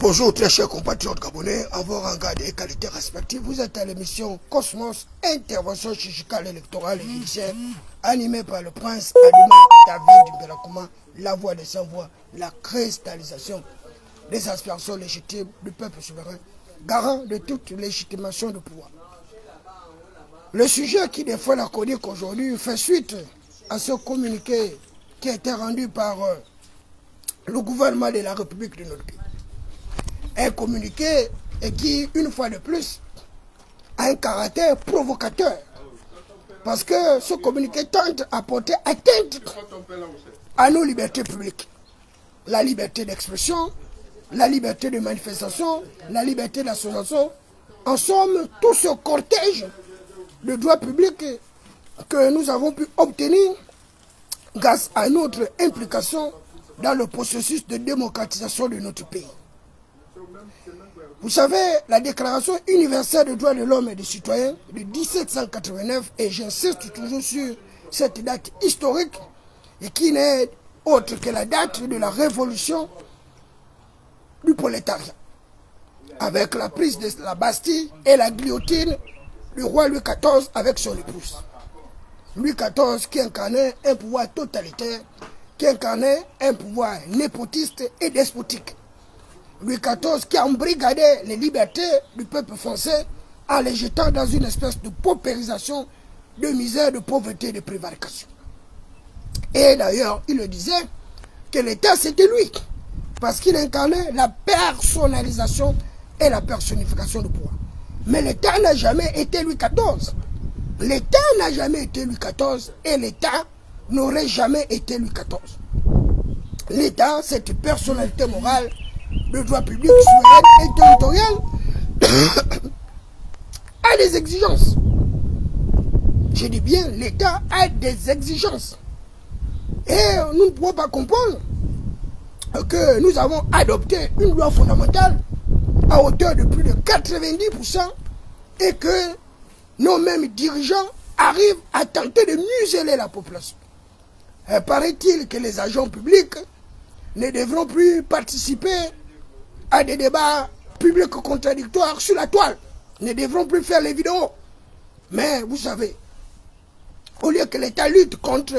Bonjour très chers compatriotes gabonais, à vos rangs et qualités respectives, vous êtes à l'émission Cosmos, intervention chirurgicale électorale et judiciaire, animée par le prince Aluma David Mbelakouma, la voix des sans-voix, la cristallisation des aspirations légitimes du peuple souverain, garant de toute légitimation de pouvoir. Le sujet qui défend la chronique aujourd'hui fait suite à ce communiqué qui a été rendu par le gouvernement de la République de notre pays. Un communiqué et qui, une fois de plus, a un caractère provocateur. Parce que ce communiqué tente à porter atteinte à nos libertés publiques. La liberté d'expression, la liberté de manifestation, la liberté d'association. En somme, tout ce cortège de droits publics que nous avons pu obtenir grâce à notre implication dans le processus de démocratisation de notre pays. Vous savez, la Déclaration universelle des droits de l'homme et des citoyens de 1789, et j'insiste toujours sur cette date historique, et qui n'est autre que la date de la révolution du prolétariat, avec la prise de la Bastille et la guillotine du roi Louis XIV avec son épouse. Louis XIV qui incarnait un pouvoir totalitaire, qui incarnait un pouvoir népotiste et despotique. Louis XIV qui embrigadait les libertés du peuple français en les jetant dans une espèce de paupérisation, de misère, de pauvreté, de prévarication. Et d'ailleurs, il le disait que l'État c'était lui, parce qu'il incarnait la personnalisation et la personnification du pouvoir. Mais l'État n'a jamais été Louis XIV. L'État n'a jamais été Louis XIV et l'État n'aurait jamais été Louis XIV. L'État, cette personnalité morale, le droit public, souverain et territorial a des exigences. Je dis bien, l'État a des exigences. Et nous ne pouvons pas comprendre que nous avons adopté une loi fondamentale à hauteur de plus de 90% et que nos mêmes dirigeants arrivent à tenter de museler la population. Paraît-il que les agents publics ne devront plus participer à des débats publics contradictoires sur la toile, ne devront plus faire les vidéos. Mais vous savez, au lieu que l'État lutte contre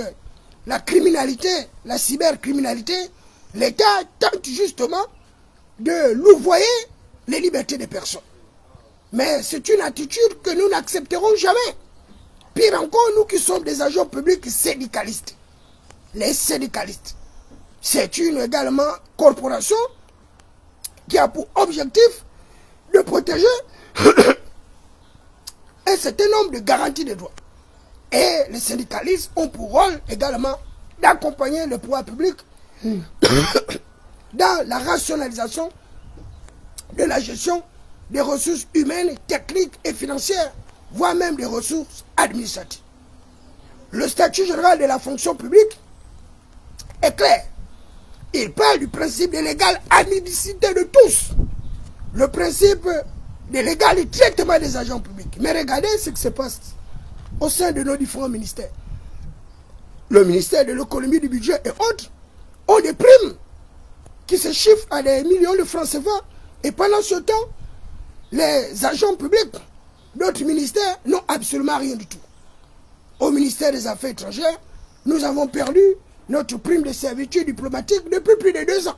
la criminalité, la cybercriminalité, l'État tente justement de louvoyer les libertés des personnes. Mais c'est une attitude que nous n'accepterons jamais. Pire encore, nous qui sommes des agents publics syndicalistes. Les syndicalistes. C'est une également corporation qui a pour objectif de protéger un certain nombre de garanties de droits. Et les syndicalistes ont pour rôle également d'accompagner le pouvoir public dans la rationalisation de la gestion des ressources humaines, techniques et financières, voire même des ressources administratives. Le statut général de la fonction publique est clair. Il parle du principe de l'égale admissibilité de tous. Le principe de l'égal traitement des agents publics. Mais regardez ce qui se passe au sein de nos différents ministères. Le ministère de l'économie, du budget et autres ont des primes qui se chiffrent à des millions de francs CFA. Et pendant ce temps, les agents publics d'autres ministères n'ont absolument rien du tout. Au ministère des Affaires étrangères, nous avons perdu notre prime de servitude diplomatique depuis plus de 2 ans.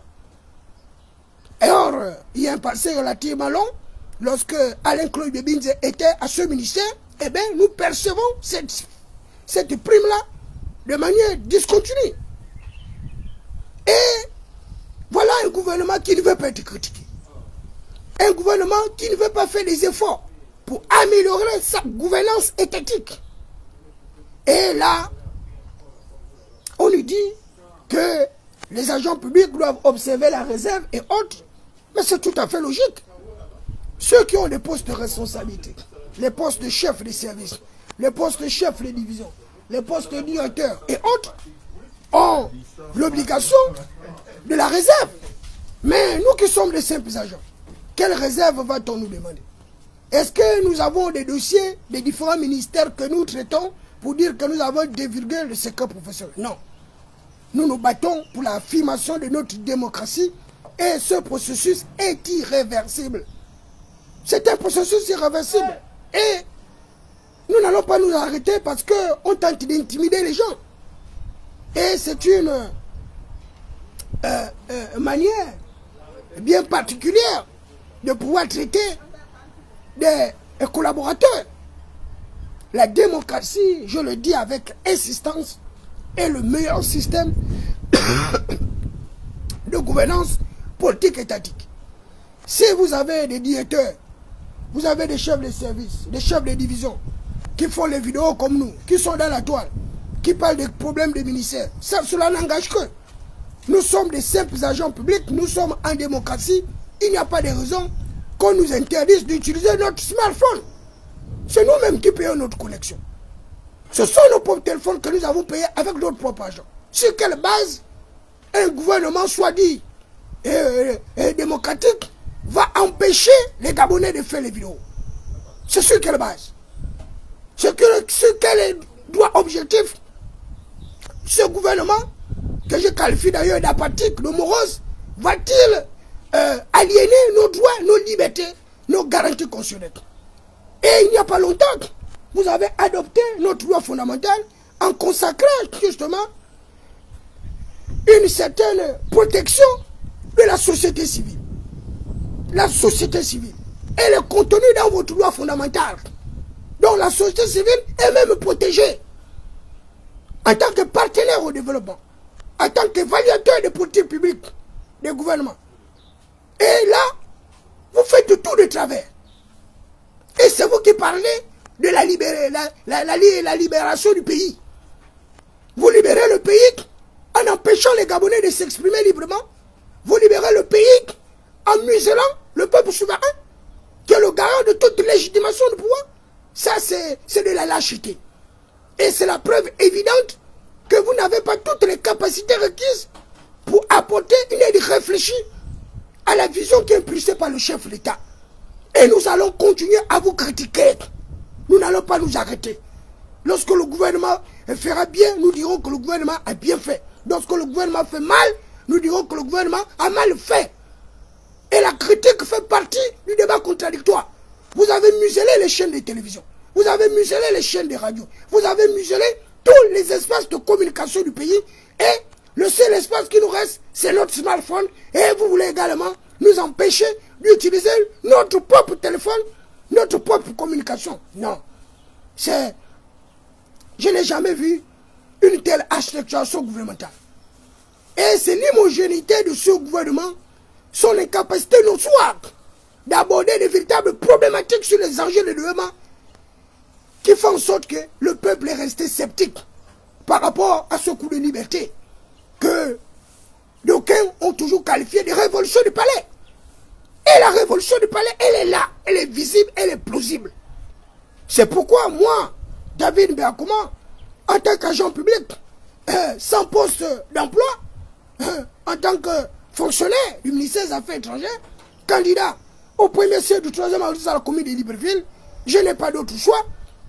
Et or, il y a un passé relativement long, lorsque Alain Claude Bebinze était à ce ministère, eh bien, nous percevons cette prime-là de manière discontinue. Et voilà un gouvernement qui ne veut pas être critiqué. Un gouvernement qui ne veut pas faire des efforts pour améliorer sa gouvernance étatique. Et là, on lui dit que les agents publics doivent observer la réserve et autres. Mais c'est tout à fait logique. Ceux qui ont des postes de responsabilité, les postes de chef de service, les postes de chef de division, les postes de directeur et autres, ont l'obligation de la réserve. Mais nous qui sommes des simples agents, quelle réserve va-t-on nous demander? Est-ce que nous avons des dossiers des différents ministères que nous traitons pour dire que nous avons dévirgué le secret professionnel? Non. Nous nous battons pour l'affirmation de notre démocratie Et ce processus est irréversible. C'est un processus irréversible. Et nous n'allons pas nous arrêter parce qu'on tente d'intimider les gens. Et c'est une manière bien particulière de pouvoir traiter des collaborateurs. La démocratie, je le dis avec insistance, est le meilleur système de gouvernance politique étatique. Si vous avez des directeurs, vous avez des chefs de service, des chefs de division qui font les vidéos comme nous, qui sont dans la toile, qui parlent des problèmes des ministères, cela n'engage que. Nous sommes des simples agents publics, nous sommes en démocratie, il n'y a pas de raison qu'on nous interdise d'utiliser notre smartphone. C'est nous-mêmes qui payons notre connexion. Ce sont nos propres téléphones que nous avons payés avec notre propre argent. Sur quelle base un gouvernement soit dit démocratique va empêcher les Gabonais de faire les vidéos? C'est sur quelle base? Sur quel droit objectif ce gouvernement, que je qualifie d'ailleurs d'apathique, de morose, va-t-il aliéner nos droits, nos libertés, nos garanties constitutionnelles? Et il n'y a pas longtemps, vous avez adopté notre loi fondamentale en consacrant justement une certaine protection de la société civile. La société civile. Elle est contenue dans votre loi fondamentale. Donc la société civile est même protégée en tant que partenaire au développement, en tant qu'évaluateur des politiques publiques, des gouvernements. Et là, vous faites tout de travers. Et c'est vous qui parlez de la libération du pays. Vous libérez le pays en empêchant les Gabonais de s'exprimer librement. Vous libérez le pays en muselant le peuple souverain, qui est le garant de toute légitimation du pouvoir. Ça, c'est de la lâcheté. Et c'est la preuve évidente que vous n'avez pas toutes les capacités requises pour apporter une aide réfléchie à la vision qui est impulsée par le chef de l'État. Et nous allons continuer à vous critiquer. Nous n'allons pas nous arrêter. Lorsque le gouvernement fera bien, nous dirons que le gouvernement a bien fait. Lorsque le gouvernement fait mal, nous dirons que le gouvernement a mal fait. Et la critique fait partie du débat contradictoire. Vous avez muselé les chaînes de télévision. Vous avez muselé les chaînes de radio. Vous avez muselé tous les espaces de communication du pays. Et le seul espace qui nous reste, c'est notre smartphone. Et vous voulez également nous empêcher d'utiliser notre propre téléphone, notre propre communication. Non. Je n'ai jamais vu une telle architecture gouvernementale. Et c'est l'homogénéité de ce gouvernement, son incapacité notoire d'aborder de véritables problématiques sur les enjeux de développement qui font en sorte que le peuple est resté sceptique par rapport à ce coup de liberté que d'aucuns ont toujours qualifié de révolution du palais. Et la révolution du palais, elle est là, elle est visible, elle est plausible. C'est pourquoi moi, David Béakouma, en tant qu'agent public, sans poste d'emploi, en tant que fonctionnaire du ministère des Affaires étrangères, candidat au premier siège du 3e arrondissement à la commune de Libreville, je n'ai pas d'autre choix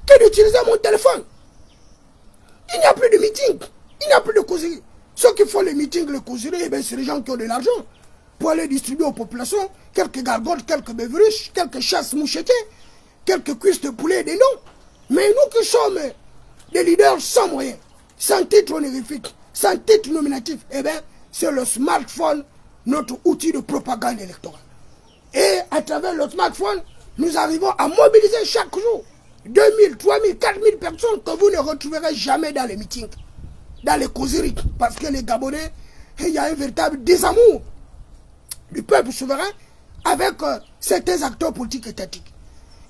que d'utiliser mon téléphone. Il n'y a plus de meeting, il n'y a plus de causerie. Ceux qui font les meetings, les causeries, eh c'est les gens qui ont de l'argent pour aller distribuer aux populations quelques gargotes, quelques beuvruches, quelques chasses mouchetées, quelques cuisses de poulet et des noms. Mais nous qui sommes des leaders sans moyens, sans titre honorifique, sans titre nominatif, eh bien, c'est le smartphone, notre outil de propagande électorale. Et à travers le smartphone, nous arrivons à mobiliser chaque jour 2000, 3000, 4000 personnes que vous ne retrouverez jamais dans les meetings, dans les causeries. Parce que les Gabonais, il y a un véritable désamour du peuple souverain avec certains acteurs politiques étatiques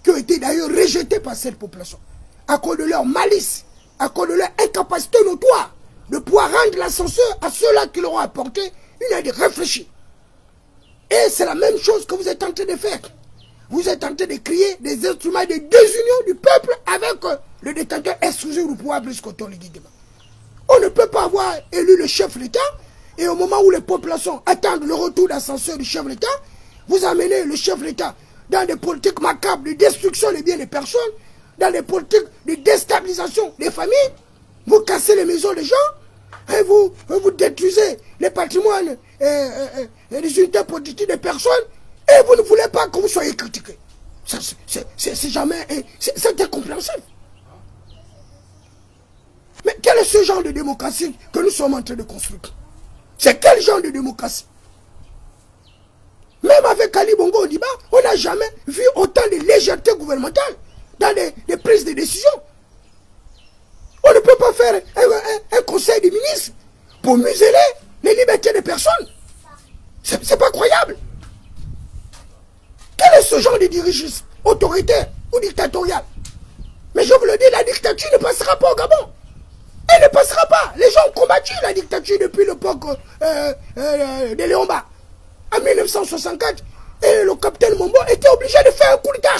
qui ont été d'ailleurs rejetés par cette population à cause de leur malice, à cause de leur incapacité notoire de pouvoir rendre l'ascenseur à ceux-là qui leur ont apporté une aide réfléchie. Et c'est la même chose que vous êtes en train de faire. Vous êtes en train de créer des instruments de désunion du peuple avec le détenteur exclusif du pouvoir plus qu'autoritativement. On ne peut pas avoir élu le chef de l'État et au moment où les populations attendent le retour d'ascenseur du chef de l'État, vous amenez le chef de l'État dans des politiques macabres de destruction des biens des personnes, dans des politiques de déstabilisation des familles, vous cassez les maisons des gens, et vous détruisez les patrimoines des unités politiques des personnes et vous ne voulez pas que vous soyez critiqués. C'est jamais... C'est incompréhensible. Mais quel est ce genre de démocratie que nous sommes en train de construire? C'est quel genre de démocratie? Même avec Ali Bongo Odiba, on n'a jamais vu autant de légèreté gouvernementale dans les prises de décision. On ne peut pas faire un conseil des ministres pour museler les libertés des personnes. C'est pas croyable. Quel est ce genre de dirigisme autoritaire ou dictatorial? Mais je vous le dis, la dictature ne passera pas au Gabon. Elle ne passera pas. Les gens ont combattu la dictature depuis l'époque de Léomba. En 1964, et le capitaine Mombo était obligé de faire un coup d'État.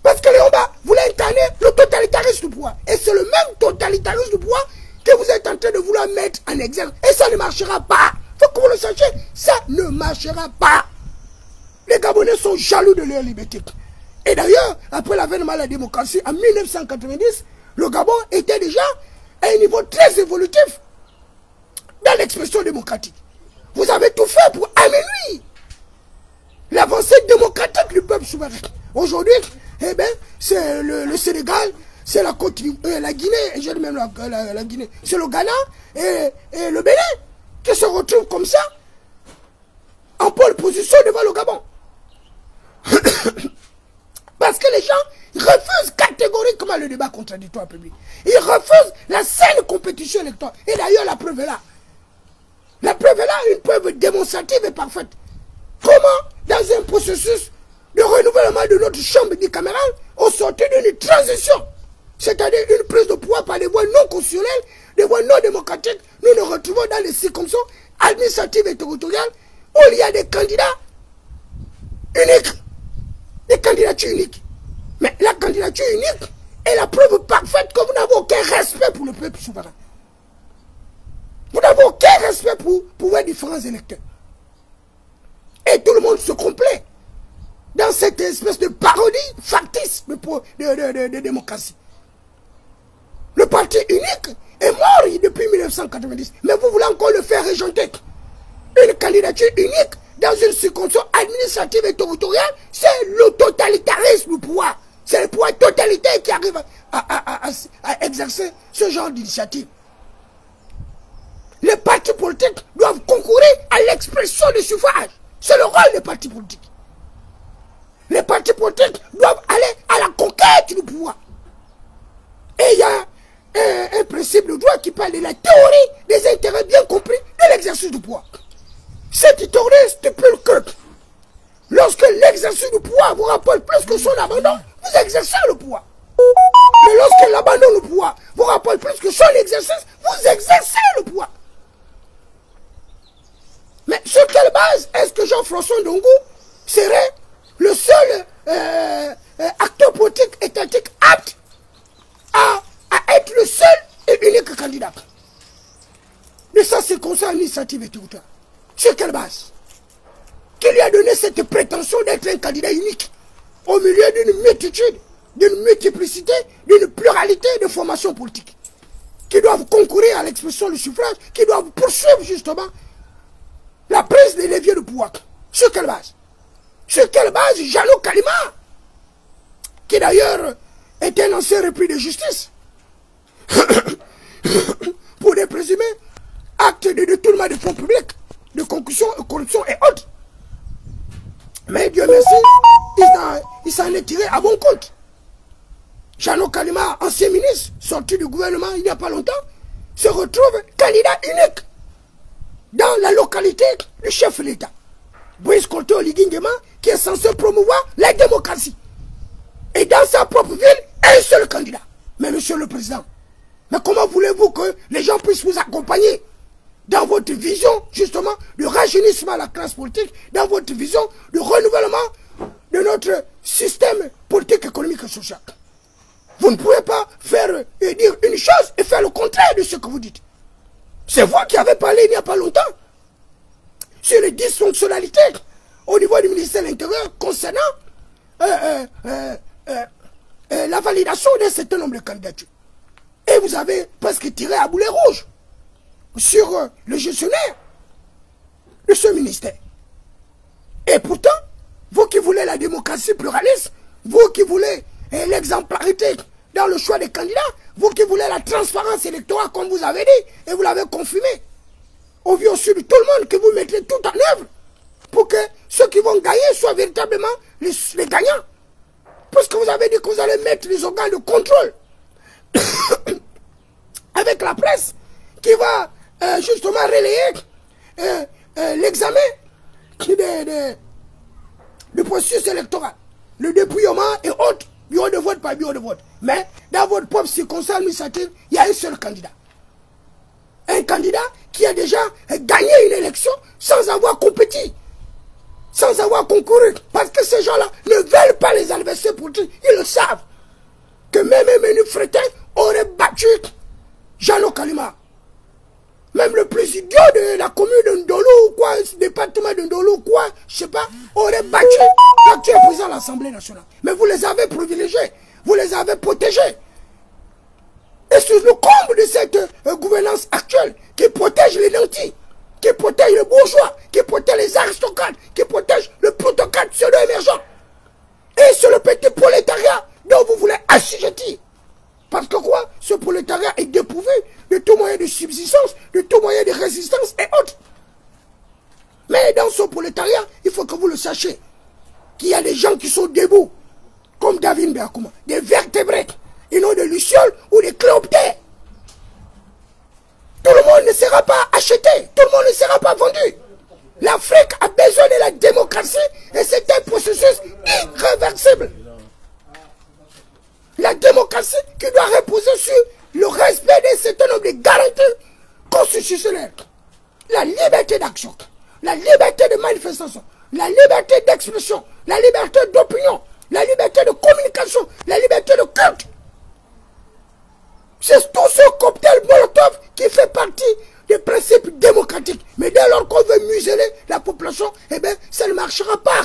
Parce que Léomba voulait incarner le totalitarisme du pouvoir. Et c'est le même totalitarisme du pouvoir que vous êtes en train de vouloir mettre en exergue. Et ça ne marchera pas. Il faut que vous le sachiez. Ça ne marchera pas. Les Gabonais sont jaloux de leur liberté. Et d'ailleurs, après l'avènement de la démocratie, en 1990, le Gabon était déjà à un niveau très évolutif dans l'expression démocratique. Vous avez tout fait pour amenuire l'avancée démocratique du peuple souverain. Aujourd'hui, eh bien, c'est le Sénégal, c'est la Côte d'Ivoire, la Guinée, et j'ai même la Guinée, c'est le Ghana et le Bénin qui se retrouvent comme ça en pole position devant le Gabon. Parce que les gens refusent catégoriquement le débat contradictoire public. Ils refusent la saine compétition électorale. Et d'ailleurs, la preuve est là. La preuve est là, une preuve démonstrative et parfaite. Comment, dans un processus de renouvellement de notre chambre bicamérale, au sortir d'une transition, c'est-à-dire une prise de pouvoir par des voies non constitutionnelles, des voies non démocratiques, nous nous retrouvons dans des circonstances administratives et territoriales où il y a des candidats uniques, des candidatures uniques. Mais la candidature unique est la preuve parfaite que vous n'avez aucun respect pour le peuple souverain. Vous n'avez aucun respect pour vos différents électeurs. Et tout le monde se complaît dans cette espèce de parodie factice de démocratie. Le parti unique est mort depuis 1990. Mais vous voulez encore le faire régenter. Une candidature unique dans une circonstance administrative et territoriale, c'est le totalitarisme du pouvoir. C'est le pouvoir totalitaire qui arrive à exercer ce genre d'initiative. Les partis politiques doivent concourir à l'expression du suffrage. C'est le rôle des partis politiques. Les partis politiques doivent aller à la conquête du pouvoir. Et il y a un principe de droit qui parle de la théorie des intérêts bien compris de l'exercice du pouvoir. Cette théorie stipule que lorsque l'exercice du pouvoir vous rapporte plus que son abandon, vous exercez le pouvoir. Mais lorsque l'abandon du pouvoir vous rapporte plus que son exercice, vous exercez le pouvoir. Mais sur quelle base est-ce que Jean-François Ndongo serait le seul acteur politique étatique apte à être le seul et unique candidat de sa circonstance administrative et territoriale? Sur quelle base? Qui lui a donné cette prétention d'être un candidat unique au milieu d'une multitude, d'une multiplicité, d'une pluralité de formations politiques qui doivent concourir à l'expression du suffrage, qui doivent poursuivre justement la prise des leviers de pouvoir? Sur quelle base? Sur quelle base Jeannot Kalima, qui d'ailleurs est un ancien repris de justice, pour des présumés actes de détournement de fonds publics, de concussion, corruption et autres. Mais Dieu merci, il s'en est tiré à bon compte. Jeannot Kalima, ancien ministre, sorti du gouvernement il n'y a pas longtemps, se retrouve candidat unique dans la localité du chef de l'État, Brice Kolto Oligui-Nguema, qui est censé promouvoir la démocratie. Et dans sa propre ville, un seul candidat. Mais monsieur le président, mais comment voulez-vous que les gens puissent vous accompagner dans votre vision, justement, de rajeunissement à la classe politique, dans votre vision de renouvellement de notre système politique, économique et social? Vous ne pouvez pas faire et dire une chose et faire le contraire de ce que vous dites. C'est vous qui avez parlé il n'y a pas longtemps sur les dysfonctionnalités au niveau du ministère de l'Intérieur concernant la validation d'un certain nombre de candidatures. Et vous avez presque tiré à boulet rouge sur le gestionnaire de ce ministère. Et pourtant, vous qui voulez la démocratie pluraliste, vous qui voulez l'exemplarité dans le choix des candidats, vous qui voulez la transparence électorale comme vous avez dit, et vous l'avez confirmé, au vu aussi de tout le monde, que vous mettez tout en œuvre pour que ceux qui vont gagner soient véritablement les gagnants. Puisque vous avez dit que vous allez mettre les organes de contrôle avec la presse qui va justement relayer l'examen du processus électoral, le dépouillement et autres, bureau de vote par bureau de vote. Mais dans votre propre circonstance administrative, il y a un seul candidat. Un candidat qui a déjà gagné une élection sans avoir compétit, sans avoir concouru. Parce que ces gens-là ne veulent pas les adversaires politiques. Ils le savent. Que même un menu Fretin aurait battu Jeannot Kalima. Même le plus idiot de la commune de Ndolo ou quoi, ce département de Ndolo ou quoi, je sais pas, aurait battu l'actuel président de l'Assemblée nationale. Mais vous les avez privilégiés, vous les avez protégés. Et c'est le comble de cette gouvernance actuelle qui protège les nantis, qui protège les bourgeois, qui protège les aristocrates, qui protège le protocole pseudo-émergent. Et c'est le petit prolétariat dont vous voulez assujettir. Parce que quoi? Ce prolétariat est dépourvu de tout moyen de subsistance, de tout moyen de résistance et autres. Mais dans ce prolétariat, il faut que vous le sachiez, qu'il y a des gens qui sont debout, comme David Beakouma, des vertébrés, et non des lucioles ou des cléoptères. Tout le monde ne sera pas acheté, tout le monde ne sera pas vendu. L'Afrique a besoin de la démocratie et c'est un processus irréversible. La démocratie qui doit reposer sur le respect d'un certain nombre de garanties constitutionnelles. La liberté d'action, la liberté de manifestation, la liberté d'expression, la liberté d'opinion, la liberté de communication, la liberté de culte. C'est tout ce cocktail Molotov qui fait partie des principes démocratiques. Mais dès lors qu'on veut museler la population, eh bien, ça ne marchera pas.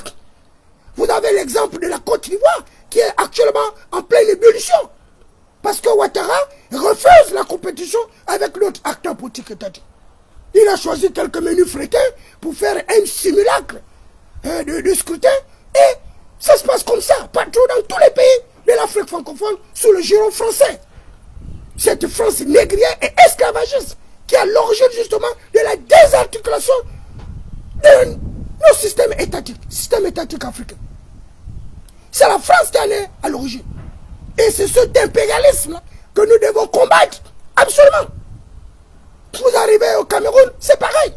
Vous avez l'exemple de la Côte d'Ivoire qui est actuellement en pleine ébullition. Parce que Ouattara refuse la compétition avec l'autre acteur politique étatique. Il a choisi quelques menus fréquents pour faire un simulacre de scrutin. Et ça se passe comme ça, partout dans tous les pays de l'Afrique francophone, sous le giron français. Cette France négrière et esclavagiste qui est à l'origine justement de la désarticulation de nos systèmes étatiques africains. C'est la France qui en est à l'origine. Et c'est cet impérialisme que nous devons combattre, absolument. Vous arrivez au Cameroun, c'est pareil.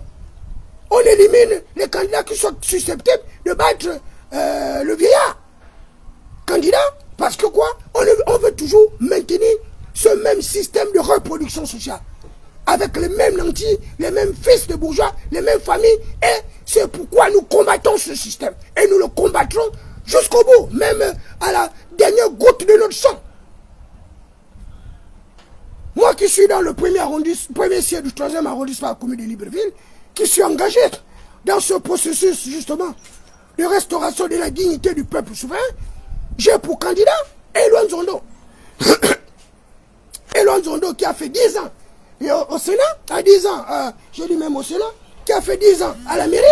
On élimine les candidats qui sont susceptibles de battre le vieillard candidat, parce que quoi? On veut toujours maintenir ce même système de reproduction sociale, avec les mêmes nantis, les mêmes fils de bourgeois, les mêmes familles, et c'est pourquoi nous combattons ce système. Et nous le combattrons jusqu'au bout, même à la dernière goutte de notre sang. Moi qui suis dans le premier siège du 3e arrondissement à la commune de Libreville, qui suis engagé dans ce processus justement de restauration de la dignité du peuple souverain, j'ai pour candidat Éloi Nzondo. Éloi Nzondo qui a fait 10 ans et au Sénat, à 10 ans, je dis même au Sénat, qui a fait 10 ans à la mairie,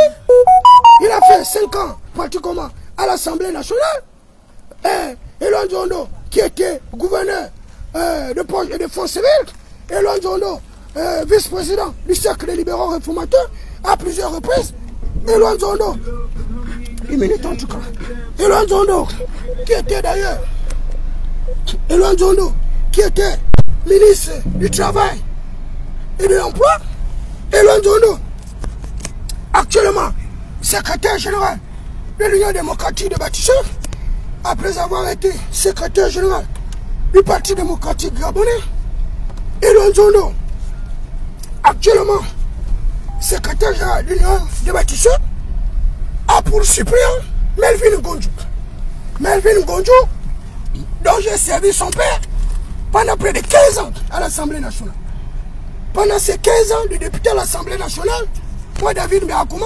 il a fait 5 ans pratiquement à l'Assemblée nationale. Éloi Nzondo qui était gouverneur de Poche et de Fonds civils, Éloi Nzondo, vice-président du cercle des libéraux réformateurs à plusieurs reprises, Éloi Nzondo, une minute en tout cas, Éloi Nzondo qui était d'ailleurs, Éloi Nzondo qui était ministre du Travail et de l'Emploi, Éloi Nzondo, actuellement secrétaire général de l'Union démocratique des bâtisseurs, après avoir été secrétaire général du Parti démocratique gabonais, Éloi Nzondo, actuellement secrétaire général de l'Union des bâtisseurs, a pour suppléant Melvin Gondjou. Melvin Gondjou, dont j'ai servi son père pendant près de 15 ans à l'Assemblée nationale. Pendant ces 15 ans de député à l'Assemblée nationale, moi, David Beakouma,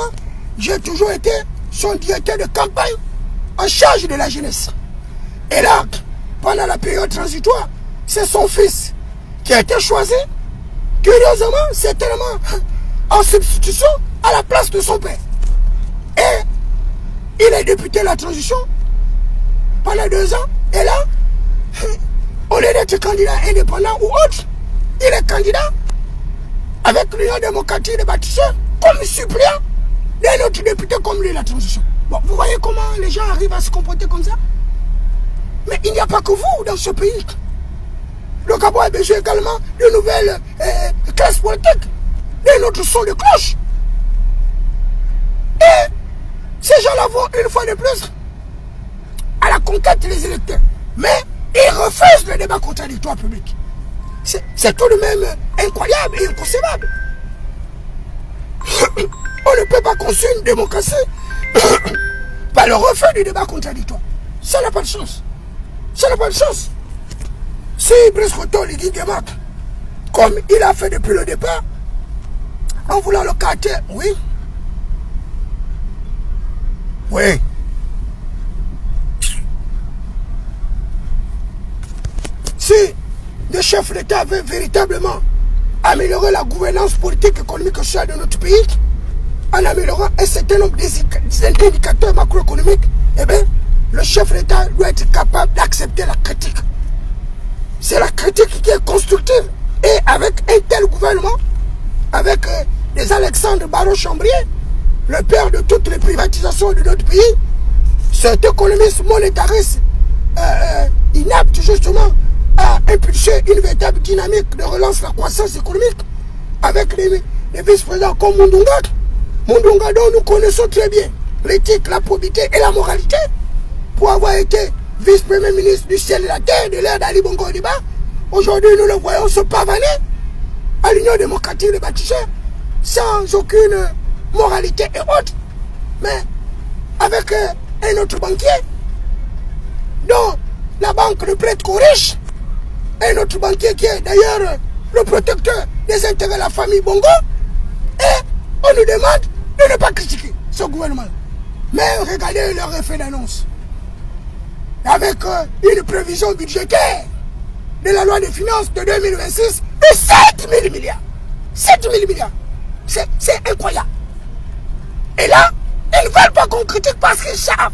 j'ai toujours été son directeur de campagne en charge de la jeunesse. Et là, pendant la période transitoire, c'est son fils qui a été choisi, curieusement, certainement, en substitution à la place de son père. Et il est député de la transition pendant 2 ans. Et là, au lieu d'être candidat indépendant ou autre, il est candidat avec l'Union démocratique des bâtisseurs comme suppléant d'un autre député comme lui de la transition. Bon, vous voyez comment les gens arrivent à se comporter comme ça? Mais il n'y a pas que vous dans ce pays. Le Gabon a besoin également de nouvelles classes politiques, d'un autre son de cloche. Et ces gens-là vont une fois de plus à la conquête des électeurs. Mais ils refusent le débat contradictoire public. C'est tout de même incroyable et inconcevable. On ne peut pas construire une démocratie par le refus du débat contradictoire. Ça n'a pas de chance. Ça n'a pas de chance. Si Brice Oligui Nguema, comme il a fait depuis le départ, en voulant le caractère, oui. Oui. Si le chef d'État veut véritablement améliorer la gouvernance politique, économique et sociale de notre pays, en améliorant un certain nombre d'indicateurs macroéconomiques, eh bien, le chef d'État doit être capable d'accepter la critique. C'est la critique qui est constructive. Et avec un tel gouvernement, avec des Alexandre Barrault-Chambrier, le père de toutes les privatisations de notre pays, cet économiste monétariste inapte justement à impulser une véritable dynamique de relance de la croissance économique, avec les vice-présidents comme Mundunga. Mundunga dont nous connaissons très bien l'éthique, la probité et la moralité, pour avoir été vice-premier ministre du ciel et de la terre de l'ère d'Ali Bongo Odiba. Aujourd'hui, nous le voyons se pavaner à l'Union démocratique des bâtisseurs, sans aucune moralité et autre, mais avec un autre banquier, dont la banque ne prête qu'aux riches, un autre banquier qui est d'ailleurs le protecteur des intérêts de la famille Bongo, et on nous demande de ne pas critiquer ce gouvernement. Mais regardez leur effet d'annonce. Avec une prévision budgétaire de la loi des finances de 2026 de 7 000 milliards. 7 000 milliards. C'est incroyable. Et là, ils ne veulent pas qu'on critique parce qu'ils savent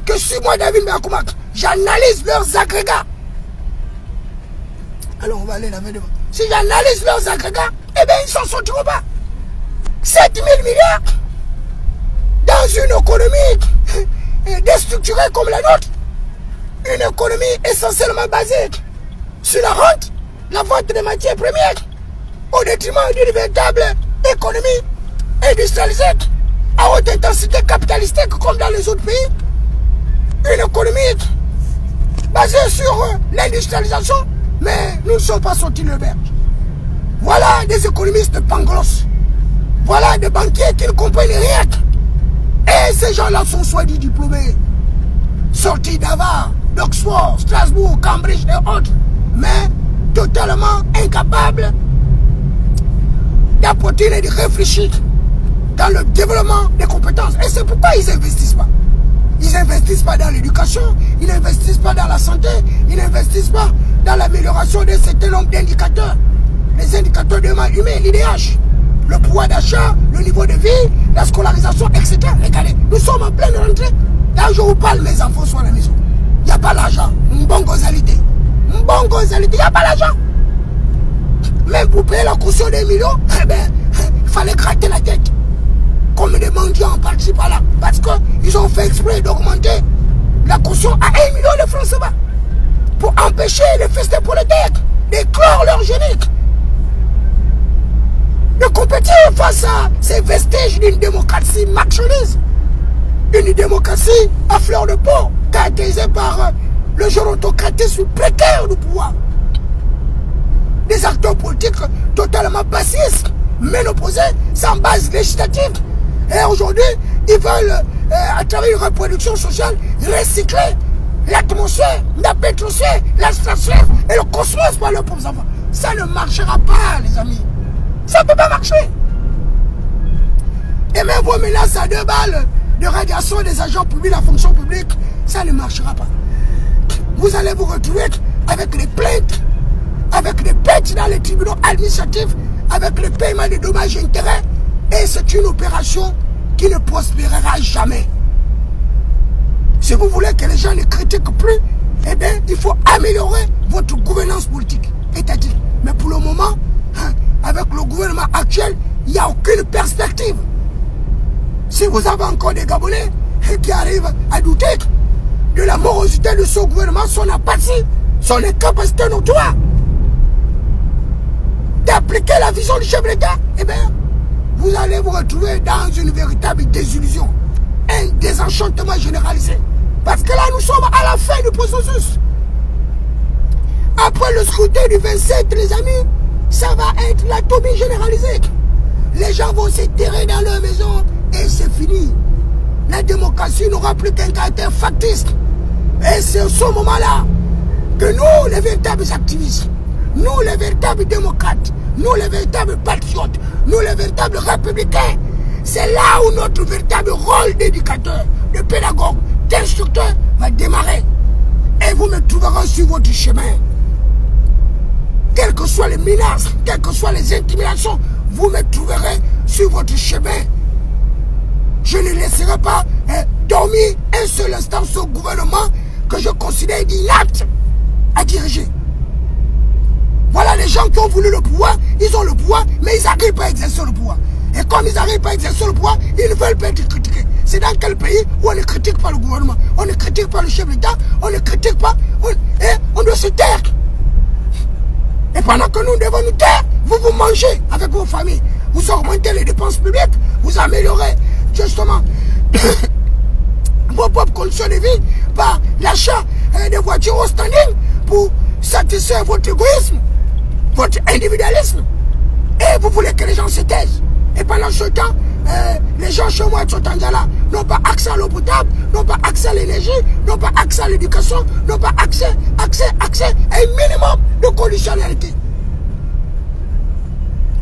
que si moi, David Mbakoumak, j'analyse leurs agrégats. Alors on va aller là-bas devant. Si j'analyse leurs agrégats, eh bien ils ne s'en sortiront pas. 7 000 milliards dans une économie déstructurée comme la nôtre. Une économie essentiellement basée sur la rente, la vente des matières premières, au détriment d'une véritable économie industrialisée à haute intensité capitalistique comme dans les autres pays. Une économie basée sur l'industrialisation, mais nous ne sommes pas sortis de l'auberge. Voilà des économistes panglos. Voilà des banquiers qui ne comprennent rien. Et ces gens-là sont soit-dit diplômés, sortis d'Harvard, d'Oxford, Strasbourg, Cambridge et autres, mais totalement incapables d'apporter et de réfléchir dans le développement des compétences. Et c'est pourquoi ils n'investissent pas. Ils n'investissent pas dans l'éducation, ils n'investissent pas dans la santé, ils n'investissent pas dans l'amélioration d'un certain nombre d'indicateurs. Les indicateurs de humain, l'IDH, le pouvoir d'achat, le niveau de vie, la scolarisation, etc. Regardez, nous sommes en pleine rentrée. Là, je vous parle, mes enfants sont à la maison. Il n'y a pas l'argent. Mbongozalité. Mbongozalité, il n'y a pas l'argent. Même pour payer la caution des millions, eh ben, il fallait gratter la tête. Comme des mendiants par-ci par-là. Parce qu'ils ont fait exprès d'augmenter la caution à 1 million de francs CFA. Pour empêcher les festés politiques d'éclore leur génique. De compétir face à ces vestiges d'une démocratie marchandise. Une démocratie à fleur de peau, caractérisée par le gérontocratisme précaire du pouvoir. Des acteurs politiques totalement passistes, ménopausés, sans base législative. Et aujourd'hui, ils veulent, à travers une reproduction sociale, recycler l'atmosphère, la pétrosphère, la stratosphère et le cosmos pour leurs pauvres enfants. Ça ne marchera pas, les amis. Ça ne peut pas marcher. Et même vos menaces à 2 balles de radiation des agents publics, la fonction publique, ça ne marchera pas. Vous allez vous retrouver avec des plaintes, avec des pertes dans les tribunaux administratifs, avec le paiement des dommages et intérêts Et c'est une opération qui ne prospérera jamais. Si vous voulez que les gens ne critiquent plus, eh bien, il faut améliorer votre gouvernance politique, étatique. Mais pour le moment, avec le gouvernement actuel, il n'y a aucune perspective. Si vous avez encore des Gabonais qui arrivent à douter de la morosité de ce gouvernement, son apathie, son incapacité notoire d'appliquer la vision du chef de l'État, eh bien, vous allez vous retrouver dans une véritable désillusion, un désenchantement généralisé. Parce que là, nous sommes à la fin du processus. Après le scrutin du 27, les amis, ça va être la tombe généralisée. Les gens vont se terrer dans leur maison et c'est fini. La démocratie n'aura plus qu'un caractère factice. Et c'est à ce moment-là que nous, les véritables activistes, nous, les véritables démocrates, nous, les véritables patriotes, nous, les véritables républicains, c'est là où notre véritable rôle d'éducateur, de pédagogue, d'instructeur va démarrer. Et vous me trouverez sur votre chemin. Quelles que soient les menaces, quelles que soient les intimidations, vous me trouverez sur votre chemin. Je ne laisserai pas dormir un seul instant ce gouvernement que je considère inapte à diriger. Voilà les gens qui ont voulu le pouvoir, ils ont le pouvoir, mais ils n'arrivent pas à exercer le pouvoir. Et comme ils n'arrivent pas à exercer le pouvoir, ils ne veulent pas être critiqués. C'est dans quel pays où on ne critique pas le gouvernement, on ne critique pas le chef d'État, on ne critique pas, on doit se taire. Et pendant que nous devons nous taire, vous vous mangez avec vos familles, vous augmentez les dépenses publiques, vous améliorez justement vos propres conditions de vie par l'achat des voitures au standing pour satisfaire votre égoïsme, votre individualisme. Et vous voulez que les gens se taisent. Et pendant ce temps, les gens chez moi sont en là, n'ont pas accès à l'eau potable, n'ont pas accès à l'énergie, n'ont pas accès à l'éducation, n'ont pas accès à un minimum de conditionnalité.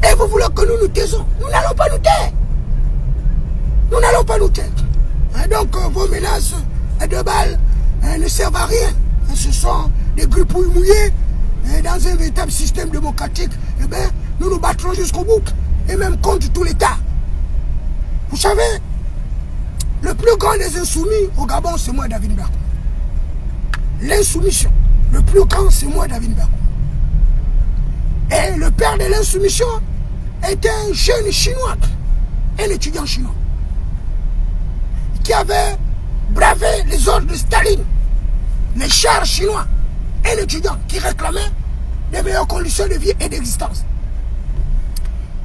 Et vous voulez que nous nous taisons. Nous n'allons pas nous taire. Nous n'allons pas nous taire. Et donc vos menaces de balles ne servent à rien. Ce sont des grippouilles mouillées. Et dans un véritable système démocratique, eh bien, nous nous battrons jusqu'au bout. Et même contre tout l'État. Vous savez, le plus grand des insoumis au Gabon, c'est moi, David Bakou. L'insoumission, le plus grand, c'est moi, David Bakou. Et le père de l'insoumission était un jeune chinois, un étudiant chinois, qui avait bravé les ordres de Staline, les chars chinois, un étudiant qui réclamait des meilleures conditions de vie et d'existence.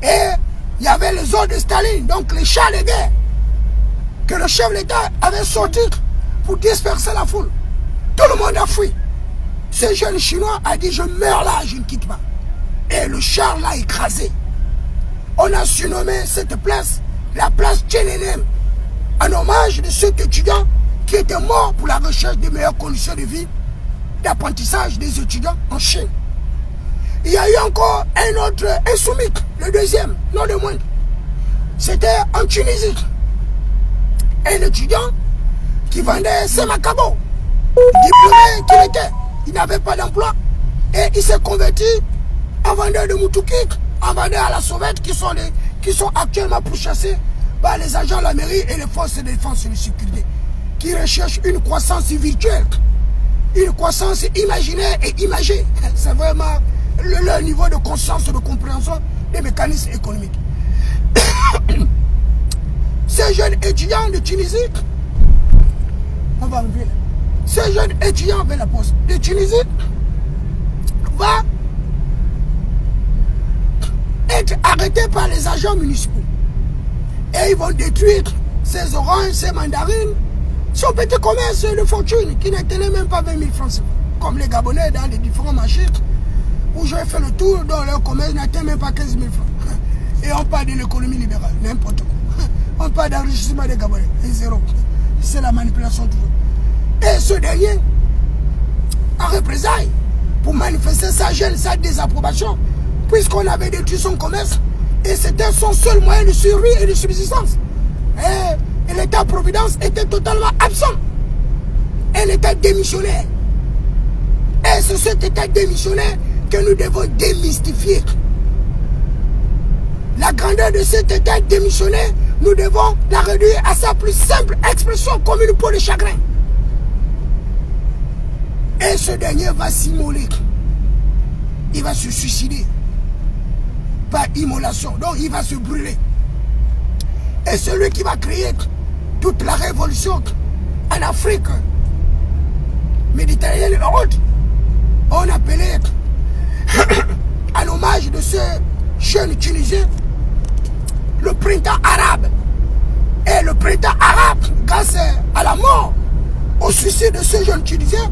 Et il y avait les ordres de Staline, donc les chars de guerre, que le chef de l'État avait sortis pour disperser la foule. Tout le monde a fui. Ce jeune chinois a dit, je meurs là, je ne quitte pas. Et le char l'a écrasé. On a surnommé cette place la place Tiananmen, en hommage de cet étudiant qui était mort pour la recherche de meilleures conditions de vie, d'apprentissage des étudiants en Chine. Il y a eu encore un autre insoumis, le deuxième, non de moindre. C'était en Tunisie. Un étudiant qui vendait ses macabos, diplômé qu'il était. Il n'avait pas d'emploi. Et il s'est converti en vendeur de moutouki, en vendeur à la sauvette qui sont actuellement pourchassés par les agents de la mairie et les forces de défense et de sécurité, qui recherchent une croissance virtuelle, une croissance imaginaire et imagée. C'est vraiment leur niveau de conscience et de compréhension des mécanismes économiques. Ces jeunes étudiants de Tunisie, on va oublier, ces jeunes étudiants vers la poste de Tunisie va être arrêtés par les agents municipaux. Et ils vont détruire ces oranges, ces mandarines, son petit commerce de fortune qui n'étalait même pas 20 000 francs. Comme les Gabonais dans les différents marchés où j'ai fait le tour, dont leur commerce n'atteint même pas 15 000 francs. Et on parle de l'économie libérale, n'importe quoi. On parle d'enrichissement des Gabonais, et zéro. C'est la manipulation toujours. Et ce dernier, en représailles, pour manifester sa gêne, sa désapprobation, puisqu'on avait détruit son commerce, et c'était son seul moyen de survie et de subsistance. Et l'État-providence était totalement absent. Un État démissionnaire. Et c'est cet État démissionnaire que nous devons démystifier. La grandeur de cet État démissionné, nous devons la réduire à sa plus simple expression comme une peau de chagrin. Et ce dernier va s'immoler. Il va se suicider. Par immolation. Donc il va se brûler. Et celui qui va créer toute la révolution en Afrique méditerranéenne et autres, on appelait à l'hommage de ce jeune Tunisien le printemps arabe. Et le printemps arabe, grâce à la mort, au suicide de ce jeune Tunisien,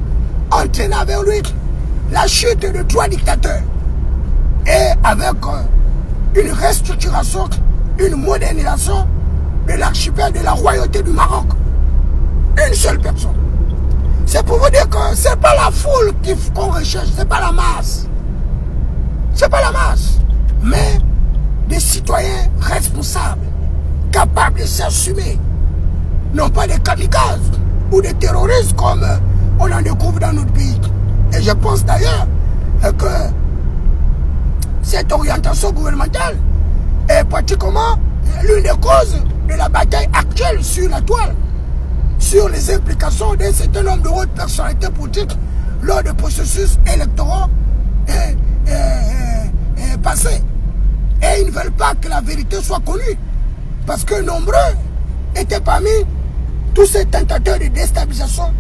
entraîna vers lui la chute de 3 dictateurs. Et avec une restructuration, une modernisation de l'archipel de la royauté du Maroc. Une seule personne. C'est pour vous dire que ce n'est pas la foule qu'on recherche, ce n'est pas la masse. Ce n'est pas la masse, mais des citoyens responsables, capables de s'assumer. Non pas des kamikazes ou des terroristes comme on en découvre dans notre pays. Et je pense d'ailleurs que cette orientation gouvernementale est pratiquement l'une des causes de la bataille actuelle sur la toile, sur les implications d'un certain nombre de hautes personnalités politiques lors des processus électoraux passés. Et ils ne veulent pas que la vérité soit connue, parce que nombreux étaient parmi tous ces tentateurs de déstabilisation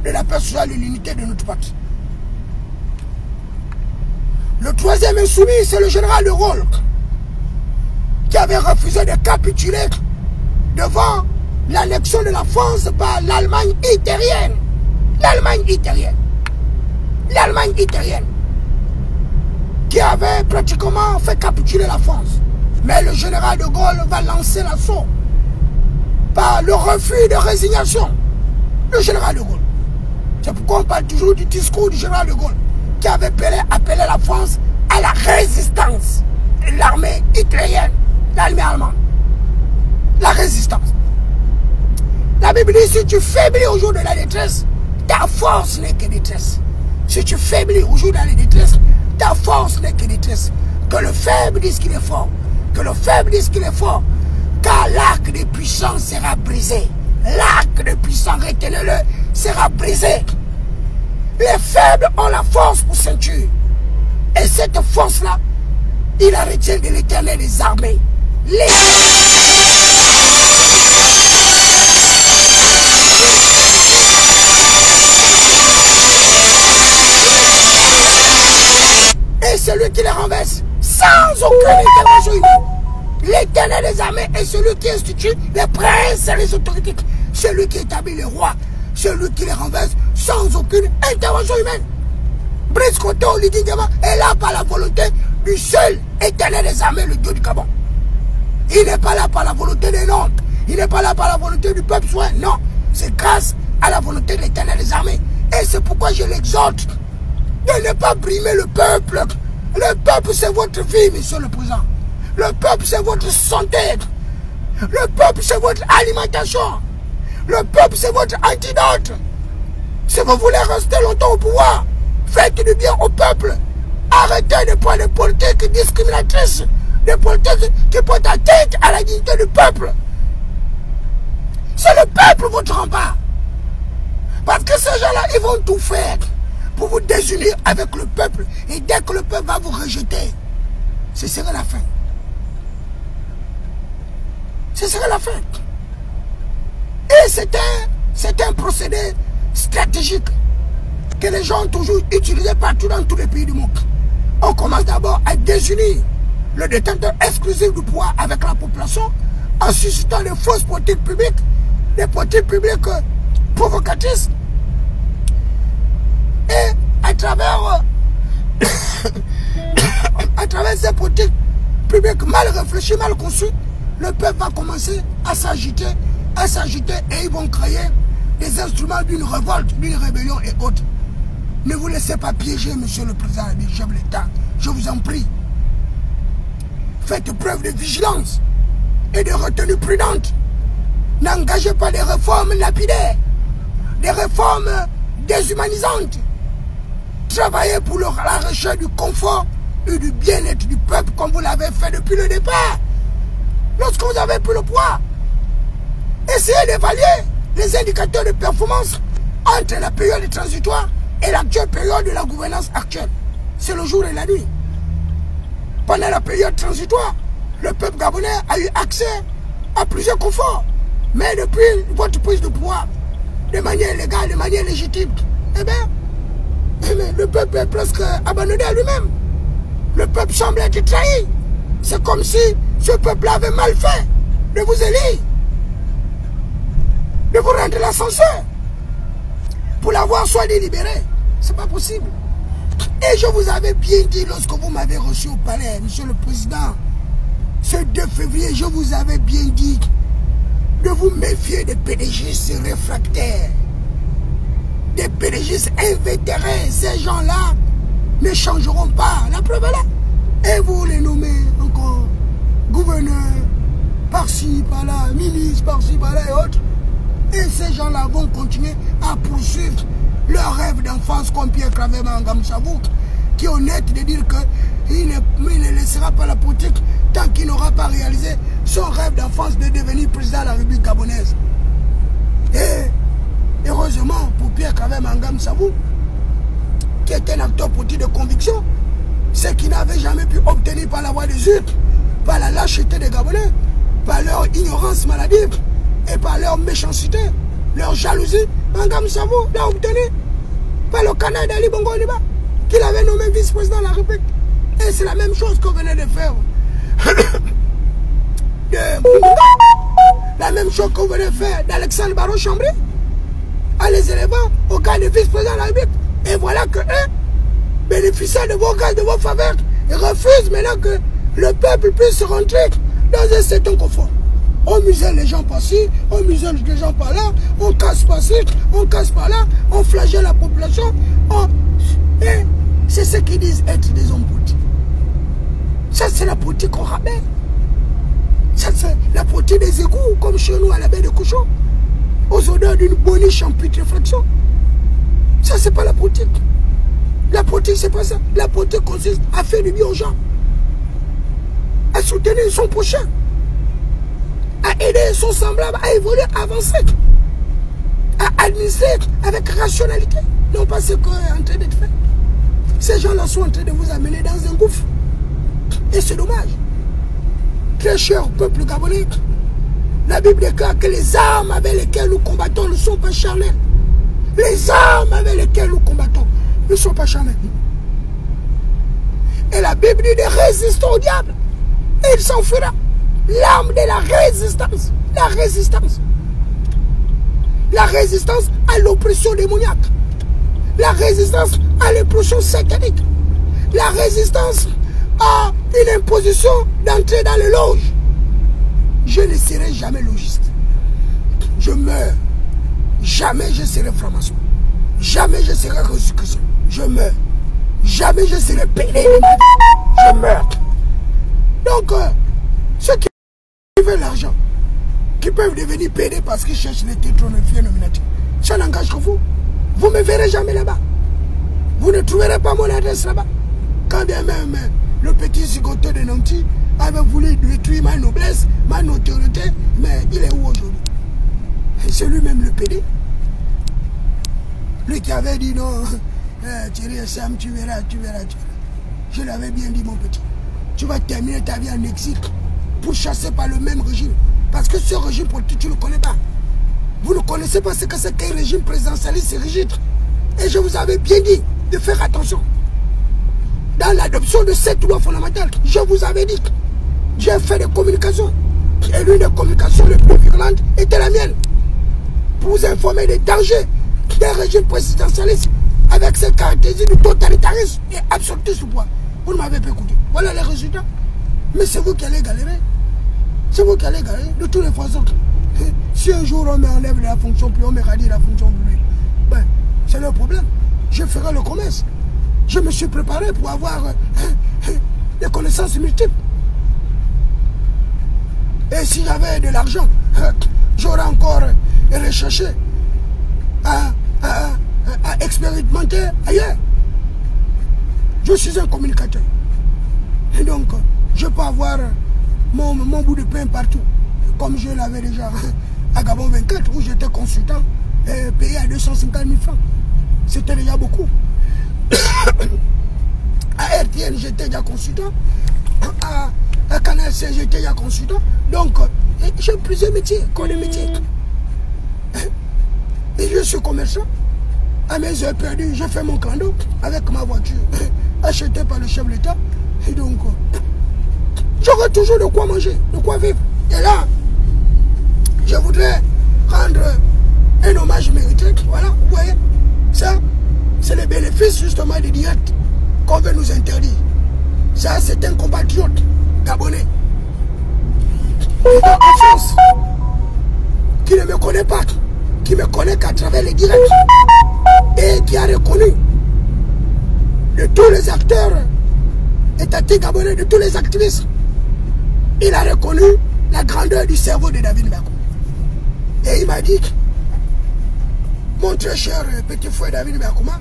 de la paix sociale et de l'unité de notre parti. Le troisième insoumis, c'est le général de Gaulle, qui avait refusé de capituler devant l'annexion de la France par l'Allemagne hitlérienne. L'Allemagne hitlérienne. L'Allemagne hitlérienne. Qui avait pratiquement fait capituler la France. Mais le général de Gaulle va lancer l'assaut par le refus de résignation. Le général de Gaulle. C'est pourquoi on parle toujours du discours du général de Gaulle, qui avait appelé la France à la résistance. L'armée hitlérienne, l'armée allemande. La résistance. La Bible dit, si tu faiblis au jour de la détresse, ta force n'est que détresse. Si tu faiblis au jour de la détresse, ta force n'est que détresse. Que le faible dise qu'il est fort. Que le faible dise qu'il est fort. Car l'arc des puissants sera brisé. L'arc des puissants, retenez-le, sera brisé. Les faibles ont la force pour ceinture. Et cette force-là, il la retient de l'Éternel des armées. Et celui qui les renverse sans aucune intervention humaine. L'Éternel des armées est celui qui institue les princes et les autorités. Celui qui établit les rois. Celui qui les renverse sans aucune intervention humaine. Brice Koto Ligingema est là par la volonté du seul Éternel des armées, le Dieu du Gabon. Il n'est pas là par la volonté des hommes. Il n'est pas là par la volonté du peuple soin. Non, c'est grâce à la volonté de l'Éternel des armées. Et c'est pourquoi je l'exhorte de ne pas brimer le peuple. Le peuple, c'est votre vie, monsieur le président. Le peuple, c'est votre santé. Le peuple, c'est votre alimentation. Le peuple, c'est votre antidote. Si vous voulez rester longtemps au pouvoir, faites du bien au peuple. Arrêtez de prendre des politiques discriminatrices, des politiques qui portent atteinte à la dignité du peuple. C'est le peuple votre rempart. Parce que ces gens-là, ils vont tout faire pour vous désunir avec le peuple. Et dès que le peuple va vous rejeter, ce sera la fin. Ce sera la fin. Et c'est un procédé stratégique que les gens ont toujours utilisé partout dans tous les pays du monde. On commence d'abord à désunir le détenteur exclusif du pouvoir avec la population en suscitant des fausses politiques publiques, des politiques publiques provocatrices. Et à travers ces politiques publiques mal réfléchies, mal conçues, le peuple va commencer à s'agiter, et ils vont créer des instruments d'une révolte, d'une rébellion et autres. Ne vous laissez pas piéger, monsieur le président du chef de l'État. Je vous en prie. Faites preuve de vigilance et de retenue prudente. N'engagez pas des réformes lapidaires, des réformes déshumanisantes. Travaillez pour la recherche du confort et du bien-être du peuple comme vous l'avez fait depuis le départ. lorsque vous avez pris le pouvoir, essayez d'évaluer les indicateurs de performance entre la période transitoire et l'actuelle période de la gouvernance actuelle. C'est le jour et la nuit. Pendant la période transitoire, le peuple gabonais a eu accès à plusieurs conforts. Mais depuis votre prise de pouvoir, de manière légale, de manière légitime, eh bien, le peuple est presque abandonné à lui-même. Le peuple semble être trahi. C'est comme si ce peuple avait mal fait de vous élire, de vous rendre l'ascenseur, pour l'avoir soit délibéré. C'est pas possible. Et je vous avais bien dit lorsque vous m'avez reçu au palais, Monsieur le Président, ce 2 février, je vous avais bien dit de vous méfier des PDGistes réfractaires, des PDGistes invétérés. Ces gens-là ne changeront pas. La preuve est là. Et vous les nommez encore gouverneurs, par-ci, par-là, ministres, par-ci, par-là et autres. Et ces gens-là vont continuer à poursuivre leur rêve d'enfance comme Pierre Claver Mangam Savouk, qui est honnête de dire qu'il ne laissera pas la politique tant qu'il n'aura pas réalisé son rêve d'enfance de devenir président de la République gabonaise. Et heureusement pour Pierre Claver Mangam Savouk, qui est un acteur politique de conviction, c'est qu'il n'avait jamais pu obtenir par la voie des urnes, par la lâcheté des Gabonais, par leur ignorance maladive et par leur méchanceté, leur jalousie. Mangam Savouk l'a obtenu par le canal d'Ali Bongo Oliba, qu'il avait nommé vice-président de la République. Et c'est la même chose qu'on venait de faire. La même chose qu'on venait de faire d'Alexandre Barreau Chambry, en les élevant au cas de vice-président de la République. Et voilà que eux, bénéficiant de vos grâces, de vos faveurs, ils refusent maintenant que le peuple puisse rentrer dans un certain confort. On muselle les gens par-ci, on muselle les gens par-là, on casse par-ci, on casse par-là, on flagelle la population. Et c'est ce qu'ils disent être des hommes politiques. Ça, c'est la politique qu'on rabat. Ça, c'est la politique des égouts, comme chez nous à la baie de Couchon, aux odeurs d'une boniche en putréfaction. Ça, c'est pas la politique. La politique, c'est pas ça. La politique consiste à faire du bien aux gens, à soutenir son prochain, à aider son semblable à évoluer, à avancer, à administrer avec rationalité. Non pas ce qu'on est en train d'être fait. Ces gens-là sont en train de vous amener dans un gouffre. Et c'est dommage. Très cher peuple gabonais, la Bible déclare que les armes avec lesquelles nous combattons ne sont pas charnelles. Les armes avec lesquelles nous combattons ne sont pas charnelles. Et la Bible dit de résister au diable. Et il s'enfuira. L'arme de la résistance. La résistance. La résistance à l'oppression démoniaque. La résistance à l'oppression satanique. La résistance à une imposition d'entrer dans les loges. Je ne serai jamais logiste. Je meurs. Jamais je serai franc-maçon. Jamais je serai rosicrucien. Je meurs. Jamais je serai pédé. Je meurs. Donc, ceux qui veulent l'argent, qui peuvent devenir pédés parce qu'ils cherchent les titres nominatifs, ça n'engage que vous. Vous ne me verrez jamais là-bas. Vous ne trouverez pas mon adresse là-bas. Quand bien même le petit zigoto de Nanti avait voulu détruire ma noblesse, ma notoriété, mais il est où aujourd'hui? C'est lui-même le PD. Lui qui avait dit non, Thierry Sam, tu verras, tu verras, tu verras. Je l'avais bien dit, mon petit. Tu vas terminer ta vie en exil pour chasser par le même régime. Parce que ce régime politique, tu ne le connais pas. Vous ne connaissez pas ce que c'est qu'un régime présidentialiste, c'est rigide. Et je vous avais bien dit de faire attention. Dans l'adoption de cette loi fondamentale, je vous avais dit, j'ai fait des communications. Et l'une des communications les plus virulentes était la mienne. Pour vous informer des dangers d'un régime présidentialiste avec ses caractéristiques de totalitarisme et absolutisme. Vous ne m'avez pas écouté. Voilà les résultats. Mais c'est vous qui allez galérer. C'est vous qui allez galérer. De toutes les façons, si un jour on m'enlève la fonction, puis on me radie la fonction publique, ben, c'est leur problème. Je ferai le commerce. Je me suis préparé pour avoir des connaissances multiples. Et si j'avais de l'argent, j'aurais encore recherché à expérimenter ailleurs. Je suis un communicateur. Et donc, je peux avoir mon bout de pain partout. Comme je l'avais déjà à Gabon 24, où j'étais consultant, payé à 250 000 francs. C'était déjà beaucoup. À RTN, j'étais déjà consultant. À Canal C, j'étais déjà consultant. Donc, j'ai plusieurs métiers, comme des métiers. Et je suis commerçant. À mes heures perdues, j'ai fait mon clando avec ma voiture achetée par le chef de l'État. Et donc, j'aurai toujours de quoi manger, de quoi vivre. Et là, je voudrais rendre un hommage mérité. Voilà, vous voyez, ça, c'est le bénéfice justement des directs qu'on veut nous interdire. Ça, c'est un compatriote gabonais qui est en confiance, qui ne me connaît pas, qui me connaît qu'à travers les directs et qui a reconnu de tous les acteurs étatiques gabonais, de tous les activistes. Il a reconnu la grandeur du cerveau de David Bakou. Et il m'a dit, mon très cher petit frère David Bakouma,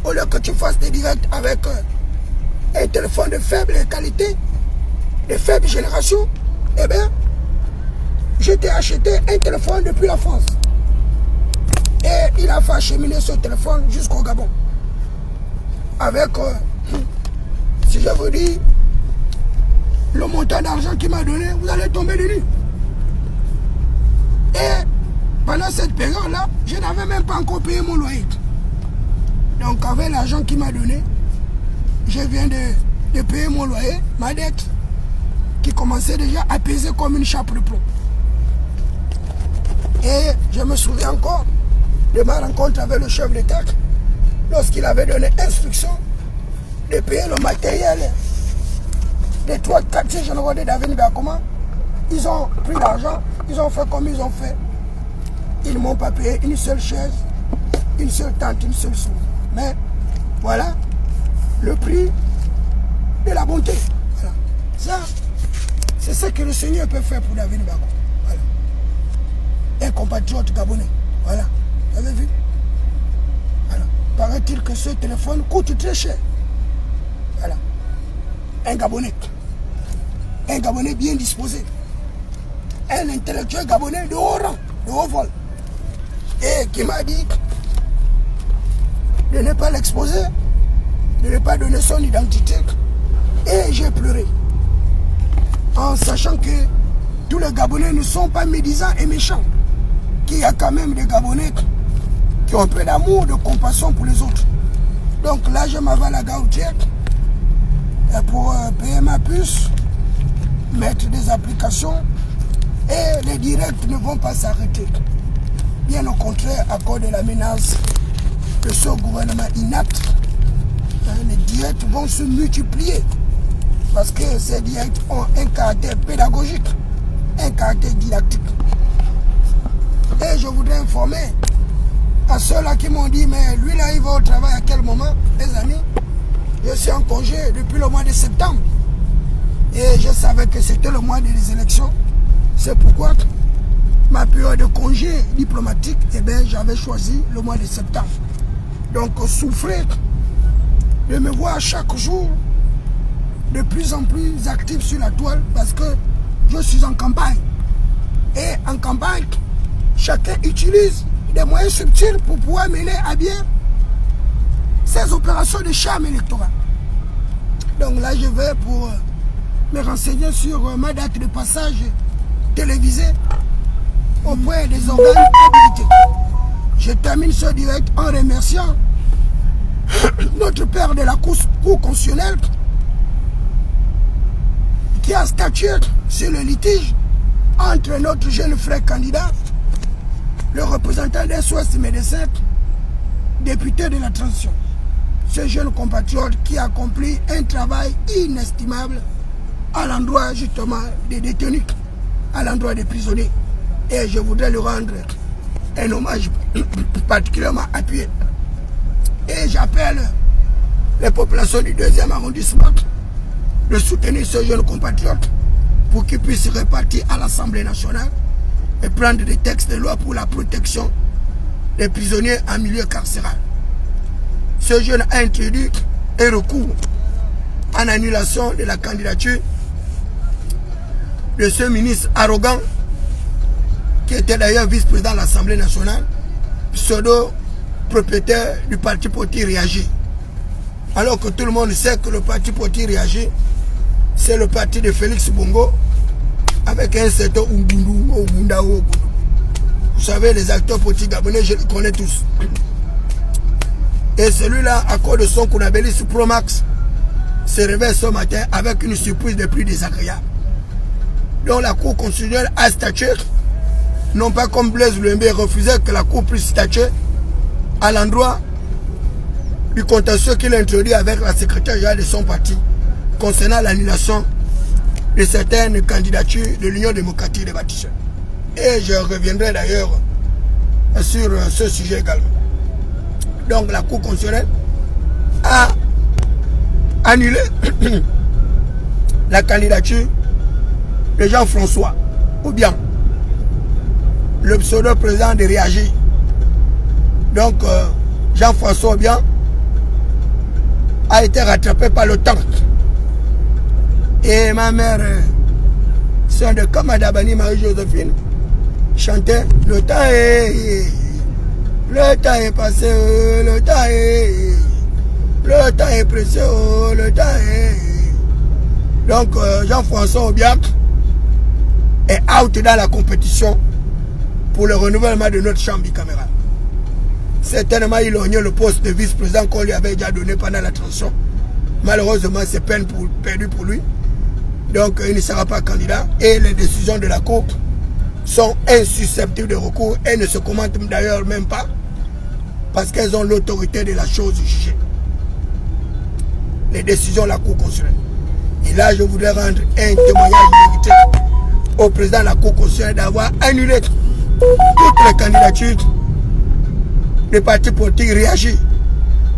au lieu que tu fasses des directs avec un téléphone de faible qualité, de faible génération, eh bien, je t'ai acheté un téléphone depuis la France. Et il a fait acheminer ce téléphone jusqu'au Gabon. Avec, si je vous dis, le montant d'argent qu'il m'a donné, vous allez tomber de nuit. Et pendant cette période-là, je n'avais même pas encore payé mon loyer. Donc avec l'argent qu'il m'a donné, je viens de payer mon loyer, ma dette, qui commençait déjà à peser comme une chape de plomb. Et je me souviens encore de ma rencontre avec le chef d'État, lorsqu'il avait donné instruction de payer le matériel des 3 quartiers généraux de David Bakouma. Ils ont pris l'argent, ils ont fait comme ils ont fait. Ils ne m'ont pas payé une seule chaise, une seule tente, une seule souris. Mais voilà le prix de la bonté. Voilà. Ça, c'est ce que le Seigneur peut faire pour David Bakouma. Voilà. Un compatriote gabonais. Voilà. Vous avez vu? Voilà. Paraît-il que ce téléphone coûte très cher. Voilà. Un Gabonais. Un Gabonais bien disposé. Un intellectuel gabonais de haut rang, de haut vol. Et qui m'a dit de ne pas l'exposer, de ne pas donner son identité. Et j'ai pleuré. En sachant que tous les Gabonais ne sont pas médisants et méchants. Qu'il y a quand même des Gabonais qui ont un peu d'amour, de compassion pour les autres. Donc là, je m'avale à la Gautière pour payer ma puce, mettre des applications et les directs ne vont pas s'arrêter. Bien au contraire, à cause de la menace de ce gouvernement inapte, les directs vont se multiplier parce que ces directs ont un caractère pédagogique, un caractère didactique. Et je voudrais informer à ceux-là qui m'ont dit, mais lui là il va au travail à quel moment? Les amis, je suis en congé depuis le mois de septembre. Et je savais que c'était le mois des élections. C'est pourquoi ma période de congé diplomatique, eh bien, j'avais choisi le mois de septembre. Donc souffrez de me voir chaque jour de plus en plus actif sur la toile parce que je suis en campagne. Et en campagne, chacun utilise des moyens subtils pour pouvoir mener à bien ces opérations de charme électoral. Donc là, je vais pour me renseigner sur ma date de passage télévisée auprès des organes habilités. Je termine ce direct en remerciant notre père de la Cour constitutionnelle qui a statué sur le litige entre notre jeune frère candidat, le représentant des SOS Médecins, député de la transition. Ce jeune compatriote qui a accompli un travail inestimable à l'endroit justement des détenus, à l'endroit des prisonniers. Et je voudrais lui rendre un hommage particulièrement appuyé. Et j'appelle les populations du 2e arrondissement de soutenir ce jeune compatriote pour qu'il puisse répartir à l'Assemblée nationale et prendre des textes de loi pour la protection des prisonniers en milieu carcéral. Ce jeune a introduit un recours en annulation de la candidature de ce ministre arrogant, qui était d'ailleurs vice-président de l'Assemblée nationale, pseudo-propriétaire du parti politique réagit. Alors que tout le monde sait que le parti politique réagit, c'est le parti de Félix Bongo, avec un certain Ougunda. Vous savez, les acteurs politiques gabonais, je les connais tous. Et celui-là, à cause de son Kounabélis Pro Max, se réveille ce matin avec une surprise de plus désagréable. Donc la Cour constitutionnelle a statué, non pas comme Blaise Lembe refusait que la Cour puisse statuer à l'endroit du contentieux qu'il a introduit avec la secrétaire générale de son parti concernant l'annulation de certaines candidatures de l'Union démocratique des bâtisseurs. Et je reviendrai d'ailleurs sur ce sujet également. Donc la Cour constitutionnelle a annulé la candidature de Jean-François Obiang, le pseudo-président de Réagir. Donc Jean-François Obiang a été rattrapé par le temps. Et ma mère, sœur de Kamadabani Marie-Joséphine, chantait « Le temps est passé, le temps est précieux, le temps est... » Donc Jean-François Obiang est out dans la compétition pour le renouvellement de notre chambre bicamérale. Certainement, il a gagné le poste de vice-président qu'on lui avait déjà donné pendant la transition. Malheureusement, c'est peine perdue pour lui. Donc, il ne sera pas candidat. Et les décisions de la Cour sont insusceptibles de recours et ne se commentent d'ailleurs même pas parce qu'elles ont l'autorité de la chose jugée. Les décisions de la Cour constitutionnelle. Et là, je voudrais rendre un témoignage mérité au président de la Cour constitutionnelle d'avoir annulé toutes les candidatures des partis politiques réagis.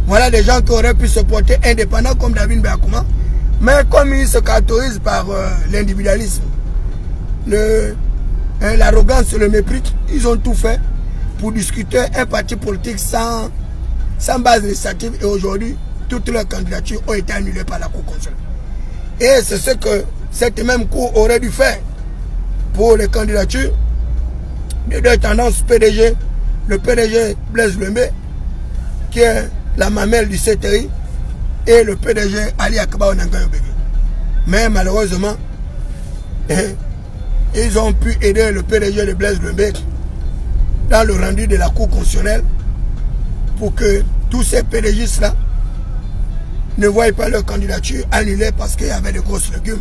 Voilà des gens qui auraient pu se porter indépendants comme David Beakouma, mais comme ils se caractérisent par l'individualisme, l'arrogance, le mépris, ils ont tout fait pour discuter un parti politique sans base législative et aujourd'hui, toutes leurs candidatures ont été annulées par la Cour constitutionnelle. Et c'est ce que cette même Cour aurait dû faire pour les candidatures de deux tendances PDG, le PDG Blaise Lembe, qui est la mamelle du CTI, et le PDG Ali Akaba Onangayo Bege. Mais malheureusement, ils ont pu aider le PDG de Blaise Lembe dans le rendu de la Cour constitutionnelle pour que tous ces PDGistes-là ne voient pas leur candidature annulée parce qu'il y avait de grosses légumes.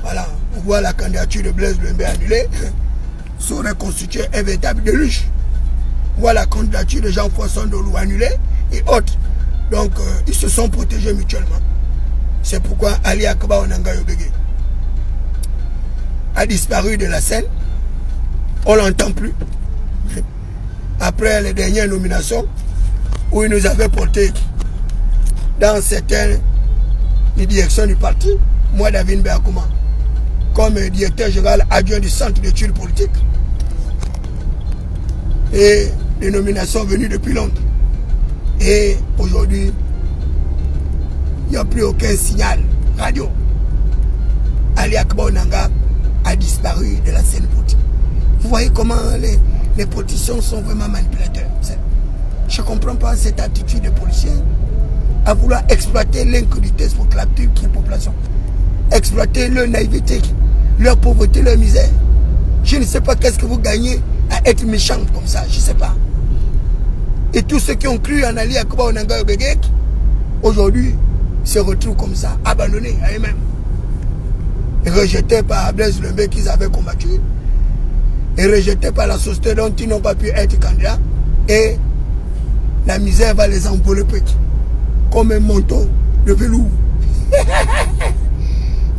Voilà, on voit la candidature de Blaise Lembe annulée, ça aurait constitué un véritable déluge. Voilà la candidature de Jean-François Ndolou annulée et autres. Donc, ils se sont protégés mutuellement. C'est pourquoi Ali Akaba Onangayo Bege a disparu de la scène. On ne l'entend plus. Après les dernières nominations, où il nous avait porté dans certaines directions du parti, moi, David Beakouma, comme directeur général adjoint du centre d'études politiques. Et des nominations venues depuis Londres. Et aujourd'hui, il n'y a plus aucun signal radio. Ali Akaba Onanga a disparu de la scène politique. Vous voyez comment les politiciens sont vraiment manipulateurs. Je ne comprends pas cette attitude des policiers à vouloir exploiter l'incrédulité pour la population. Exploiter leur naïveté, leur pauvreté, leur misère. Je ne sais pas qu'est-ce que vous gagnez à être méchant comme ça, je ne sais pas. Et tous ceux qui ont cru en Ali Akaba Onangayo Bege, aujourd'hui, se retrouvent comme ça, abandonnés à eux-mêmes. Rejetés par Blaise Lembe qu'ils avaient combattu, et rejetés par la société dont ils n'ont pas pu être candidats, et la misère va les envelopper comme un manteau de velours.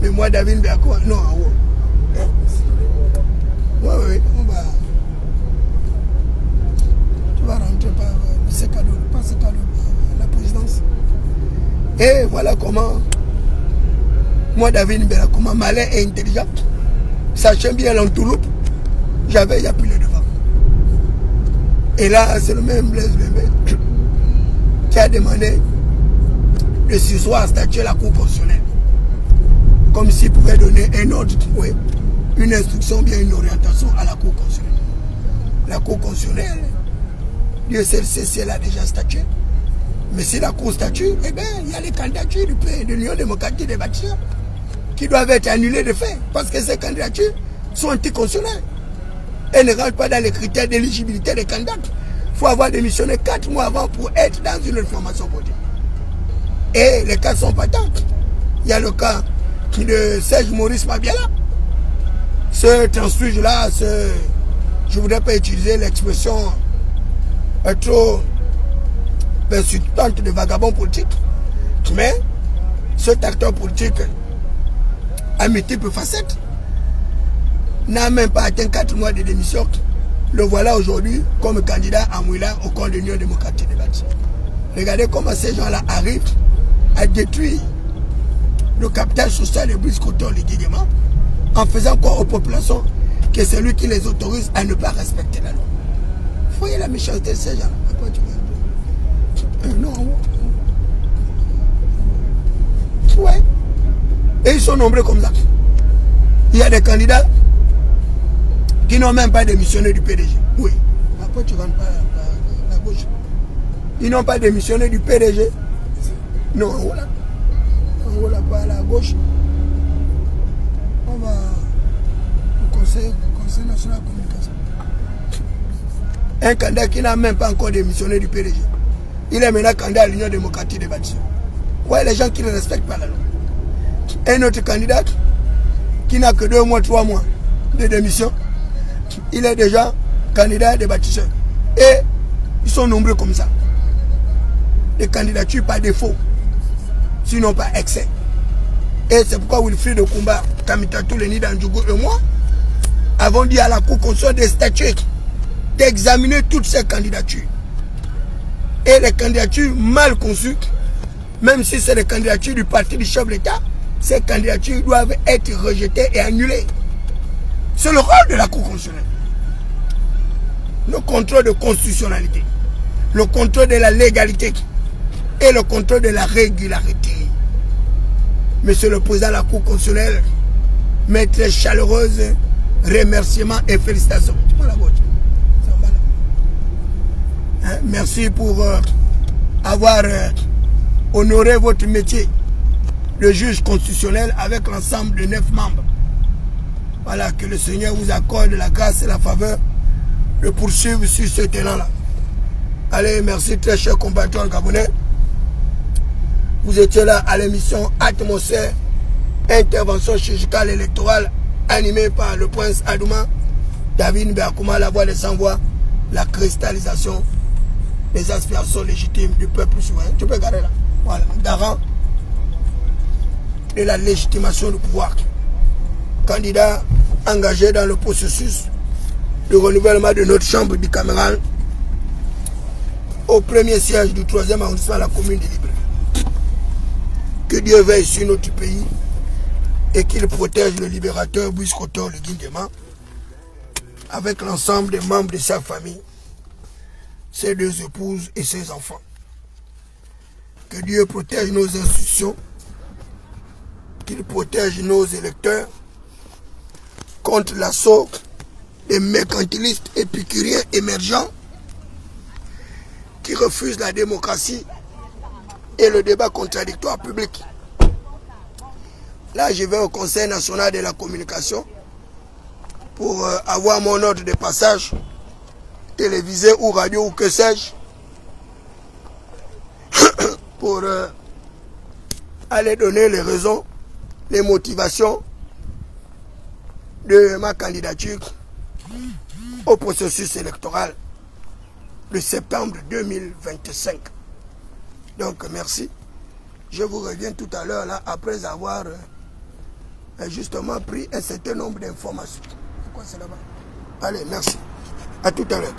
Mais moi, David Beakouma, non, oui, on va... Tu vas rentrer par ce cadeau, pas ce cadeau, la présidence. Et voilà comment moi, David Beakouma, malin et intelligent, sachant bien l'entourloupe, j'avais appuyé devant. Et là, c'est le même Blaise Lembe qui a demandé de sursoir à statuer la Cour constitutionnelle. Comme s'il pouvait donner un ordre, oui, une instruction, bien une orientation à la Cour constitutionnelle. La Cour constitutionnelle, Dieu sait si elle a déjà statué. Mais si la Cour statue, eh bien, il y a les candidatures de l'Union démocratique des bâtisseurs qui doivent être annulées de fait, parce que ces candidatures sont anticonstitutionnelles. Elles ne rentrent pas dans les critères d'éligibilité des candidats. Il faut avoir démissionné 4 mois avant pour être dans une formation politique. Et les cas sont patents. Il y a le cas de Serge Maurice Mabiala. Ce transfuge-là, je ne voudrais pas utiliser l'expression trop insultante de vagabond politique, mais cet acteur politique à multiples facettes n'a même pas atteint 4 mois de démission. Le voilà aujourd'hui comme candidat à Mouila au camp de l'Union démocratique des bâtiments. Regardez comment ces gens-là arrivent à détruire le capital social de Brice Koto légitimement en faisant quoi aux populations que c'est lui qui les autorise à ne pas respecter la loi. Vous voyez la méchanceté de ces gens. Non. Ouais. Et ils sont nombreux comme ça. Il y a des candidats qui n'ont même pas démissionné du PDG. Oui. Après tu ne rentres pas à la gauche. Ils n'ont pas démissionné du PDG. Non, voilà. Voilà, pas à la gauche. On va au Conseil national de communication. Un candidat qui n'a même pas encore démissionné du PDG. Il est maintenant candidat à l'Union démocratique des bâtiments. Ouais, les gens qui ne respectent pas la loi. Un autre candidat qui n'a que 2 mois, 3 mois de démission, il est déjà candidat des bâtisseurs. Et ils sont nombreux comme ça. Les candidatures par défaut, sinon par excès. Et c'est pourquoi Wilfried Okumba, Kamitatou, Leni Danjougou et moi avons dit à la Cour constitutionnelle de statuer, d'examiner toutes ces candidatures. Et les candidatures mal conçues, même si c'est les candidatures du parti du chef de l'État, ces candidatures doivent être rejetées et annulées. C'est le rôle de la Cour constitutionnelle. Le contrôle de constitutionnalité, le contrôle de la légalité et le contrôle de la régularité. Monsieur le Président de la Cour constitutionnelle, mes très chaleureuses remerciements et félicitations. Merci pour avoir honoré votre métier de juge constitutionnel avec l'ensemble de 9 membres. Voilà, que le Seigneur vous accorde la grâce et la faveur de poursuivre sur ce terrain-là. Allez, merci très chers compatriotes gabonais. Vous étiez là à l'émission Atmosphère, intervention chirurgicale électorale animée par le prince Adouma, David Beakouma, la voix des sans-voix, la cristallisation des aspirations légitimes du peuple souverain. Tu peux garder là. Voilà, garant de la légitimation du pouvoir. Candidat engagé dans le processus de renouvellement de notre chambre bicamérale au premier siège du 3e arrondissement de la commune de Libreville. Que Dieu veille sur notre pays et qu'il protège le libérateur Brice Koto Nguema avec l'ensemble des membres de sa famille, ses 2 épouses et ses enfants. Que Dieu protège nos institutions, qu'il protège nos électeurs contre l'assaut des mercantilistes épicuriens émergents qui refusent la démocratie et le débat contradictoire public. Là, je vais au Conseil national de la communication pour avoir mon ordre de passage, télévisé ou radio ou que sais-je, pour aller donner les raisons, les motivations de ma candidature au processus électoral de septembre 2025. Donc merci. Je vous reviens tout à l'heure là après avoir justement pris un certain nombre d'informations. Pourquoi c'est là-bas? Allez, merci. À tout à l'heure.